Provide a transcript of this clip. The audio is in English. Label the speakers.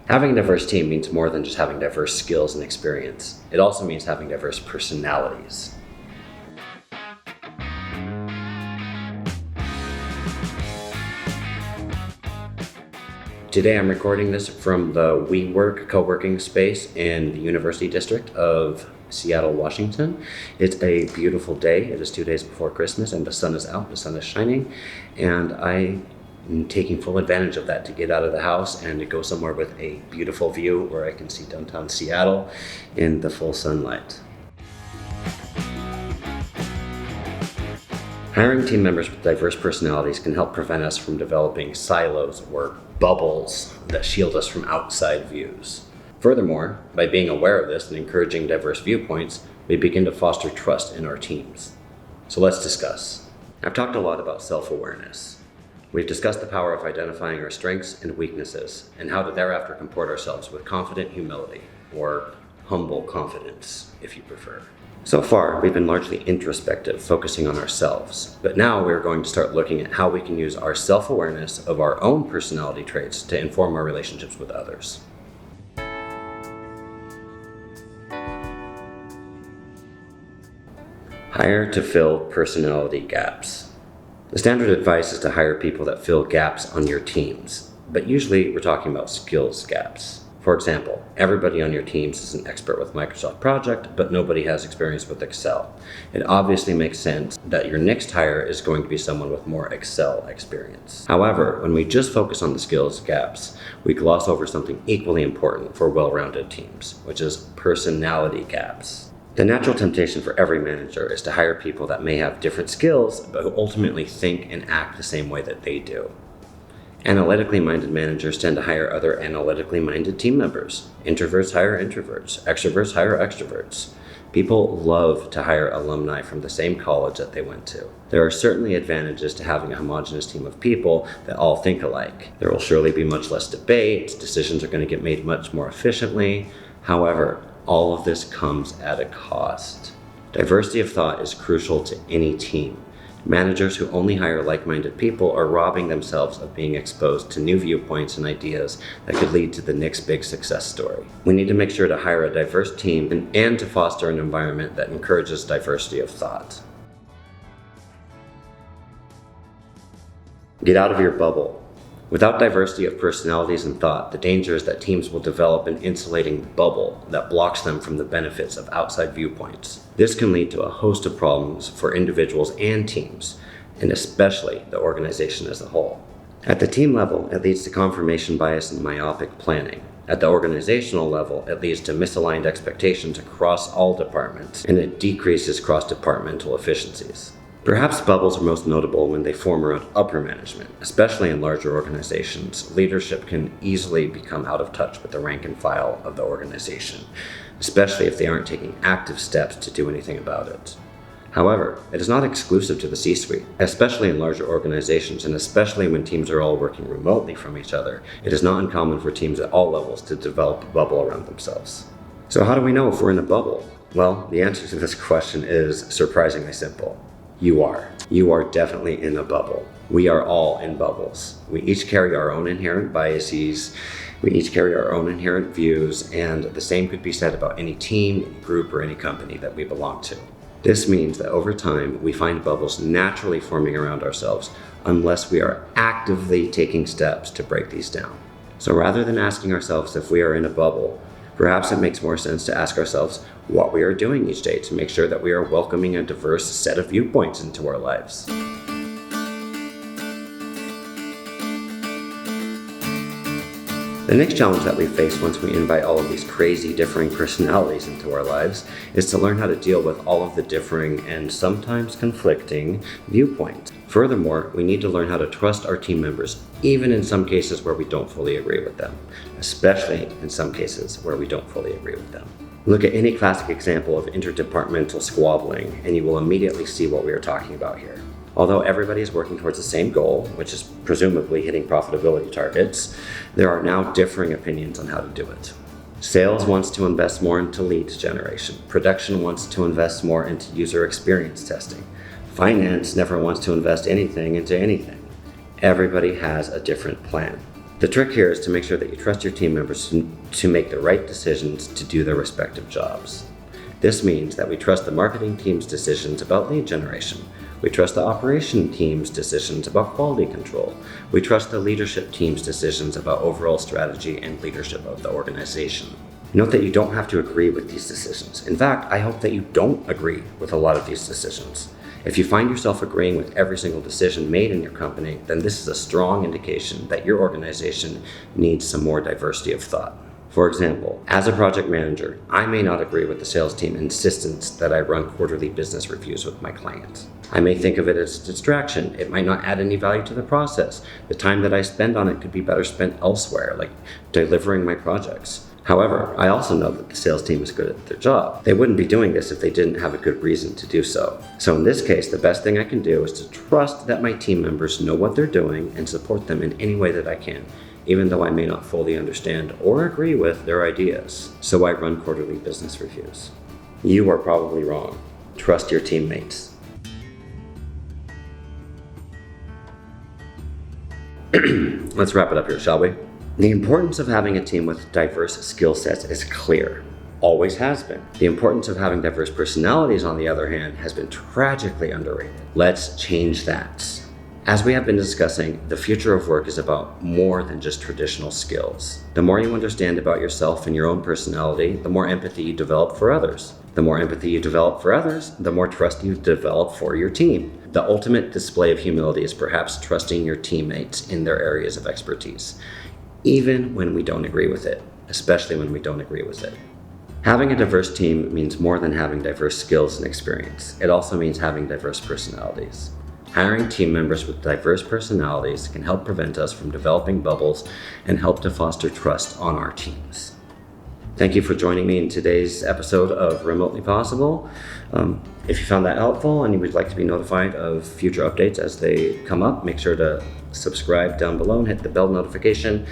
Speaker 1: Having a diverse team means more than just having diverse skills and experience. It also means having diverse personalities. Today I'm recording this from the WeWork co-working space in the University District of Seattle, Washington. It's a beautiful day. It is 2 days before Christmas and the sun is out, the sun is shining, and I am taking full advantage of that to get out of the house and to go somewhere with a beautiful view where I can see downtown Seattle in the full sunlight. Hiring team members with diverse personalities can help prevent us from developing silos or bubbles that shield us from outside views. Furthermore, by being aware of this and encouraging diverse viewpoints, we begin to foster trust in our teams. So let's discuss. I've talked a lot about self-awareness. We've discussed the power of identifying our strengths and weaknesses and how to thereafter comport ourselves with confident humility, or humble confidence, if you prefer. So far, we've been largely introspective, focusing on ourselves. But now we're going to start looking at how we can use our self-awareness of our own personality traits to inform our relationships with others. Hire to fill personality gaps. The standard advice is to hire people that fill gaps on your teams, but usually we're talking about skills gaps. For example, everybody on your teams is an expert with Microsoft Project, but nobody has experience with Excel. It obviously makes sense that your next hire is going to be someone with more Excel experience. However, when we just focus on the skills gaps, we gloss over something equally important for well-rounded teams, which is personality gaps. The natural temptation for every manager is to hire people that may have different skills, but who ultimately think and act the same way that they do. Analytically minded managers tend to hire other analytically minded team members. Introverts hire introverts. Extroverts hire extroverts. People love to hire alumni from the same college that they went to. There are certainly advantages to having a homogeneous team of people that all think alike. There will surely be much less debate. Decisions are going to get made much more efficiently. However, all of this comes at a cost. Diversity of thought is crucial to any team. Managers who only hire like-minded people are robbing themselves of being exposed to new viewpoints and ideas that could lead to the next big success story. We need to make sure to hire a diverse team and to foster an environment that encourages diversity of thought. Get out of your bubble. Without diversity of personalities and thought, the danger is that teams will develop an insulating bubble that blocks them from the benefits of outside viewpoints. This can lead to a host of problems for individuals and teams, and especially the organization as a whole. At the team level, it leads to confirmation bias and myopic planning. At the organizational level, it leads to misaligned expectations across all departments, and it decreases cross-departmental efficiencies. Perhaps bubbles are most notable when they form around upper management. Especially in larger organizations, leadership can easily become out of touch with the rank and file of the organization, especially if they aren't taking active steps to do anything about it. However, it is not exclusive to the C-suite. Especially in larger organizations, and especially when teams are all working remotely from each other, it is not uncommon for teams at all levels to develop a bubble around themselves. So how do we know if we're in a bubble? Well, the answer to this question is surprisingly simple. You are. You are definitely in a bubble. We are all in bubbles. We each carry our own inherent biases. We each carry our own inherent views, and the same could be said about any team, any group, or any company that we belong to. This means that over time, we find bubbles naturally forming around ourselves unless we are actively taking steps to break these down. So rather than asking ourselves if we are in a bubble, perhaps it makes more sense to ask ourselves what we are doing each day to make sure that we are welcoming a diverse set of viewpoints into our lives. The next challenge that we face once we invite all of these crazy differing personalities into our lives is to learn how to deal with all of the differing and sometimes conflicting viewpoints. Furthermore, we need to learn how to trust our team members, even in some cases where we don't fully agree with them, especially in some cases where we don't fully agree with them. Look at any classic example of interdepartmental squabbling, and you will immediately see what we are talking about here. Although everybody is working towards the same goal, which is presumably hitting profitability targets, there are now differing opinions on how to do it. Sales wants to invest more into leads generation. Production wants to invest more into user experience testing. Finance never wants to invest anything into anything. Everybody has a different plan. The trick here is to make sure that you trust your team members to make the right decisions to do their respective jobs. This means that we trust the marketing team's decisions about lead generation. We trust the operation team's decisions about quality control. We trust the leadership team's decisions about overall strategy and leadership of the organization. Note that you don't have to agree with these decisions. In fact, I hope that you don't agree with a lot of these decisions. If you find yourself agreeing with every single decision made in your company, then this is a strong indication that your organization needs some more diversity of thought. For example, as a project manager, I may not agree with the sales team's insistence that I run quarterly business reviews with my clients. I may think of it as a distraction. It might not add any value to the process. The time that I spend on it could be better spent elsewhere, like delivering my projects. However, I also know that the sales team is good at their job. They wouldn't be doing this if they didn't have a good reason to do so. So in this case, the best thing I can do is to trust that my team members know what they're doing and support them in any way that I can, even though I may not fully understand or agree with their ideas. So I run quarterly business reviews. You are probably wrong. Trust your teammates. Let's wrap it up here, shall we? The importance of having a team with diverse skill sets is clear. Always has been. The importance of having diverse personalities, on the other hand, has been tragically underrated. Let's change that. As we have been discussing, the future of work is about more than just traditional skills. The more you understand about yourself and your own personality, the more empathy you develop for others. The more empathy you develop for others, the more trust you develop for your team. The ultimate display of humility is perhaps trusting your teammates in their areas of expertise, even when we don't agree with it, especially when we don't agree with it. Having a diverse team means more than having diverse skills and experience. It also means having diverse personalities. Hiring team members with diverse personalities can help prevent us from developing bubbles and help to foster trust on our teams. Thank you for joining me in today's episode of Remotely Possible. If you found that helpful and you would like to be notified of future updates as they come up, make sure to subscribe down below and hit the bell notification.